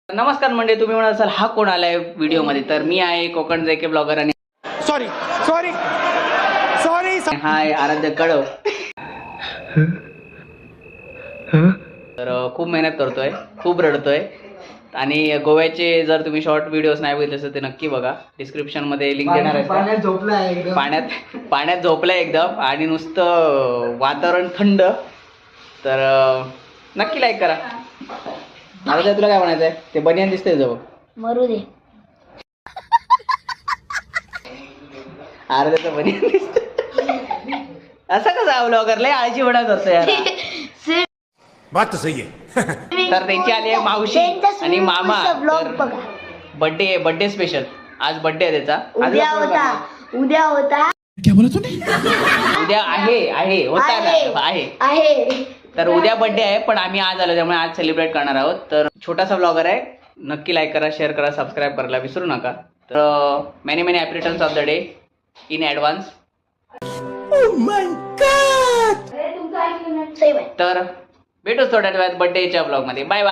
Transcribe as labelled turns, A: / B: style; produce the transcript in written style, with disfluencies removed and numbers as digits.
A: नमस्कार मंडळी, तुम्ही म्हणाल असाल हा कोण आलाय व्हिडिओ मध्ये, तर मी आहे कोकण जेके ब्लॉगर आणि
B: सॉरी सॉरी सॉरी
A: हाय आराध्य कळव. तर खूप मेहनत करतोय, खूप रडतोय आणि गोव्याचे जर तुम्ही शॉर्ट व्हिडिओज नाही बघितले असेल तर नक्की बघा. डिस्क्रिप्शन मध्ये लिंक देणार आहे.
B: पाण्यात झोपलाय एकदम.
A: पाण्यात झोपलाय एकदम आणि नुसतं वातावरण थंड. तर नक्की लाईक करा. आराध्या तुला काय म्हणायचंय? ते बनियान दिसतंय जवळ,
C: मरू दे.
A: आराध्याचं बनियान दिसतंय. असं कसं ब्लॉगर लय आळशी बडा करतो यार.
B: बात तो सही है.
A: तर त्यांची आली आहे मावशी आणि मामा. तर बर्थडे स्पेशल. आज बर्थडे आहे त्याचा.
C: उद्या होता
B: क्या बोला तूने?
A: उद्या आहे. तर उद्या बर्थडे आहे, पण आम्ही आज आलो त्यामुळे आज सेलिब्रेट करणार आहोत. तर छोटासा ब्लॉगर आहे. नक्की लाईक करा, शेअर करा, सबस्क्राईब करायला विसरू नका. तर many happy returns of the day in advance. तर भेटूच थोड्या वेळात बर्थडेच्या ब्लॉग मध्ये. Bye bye.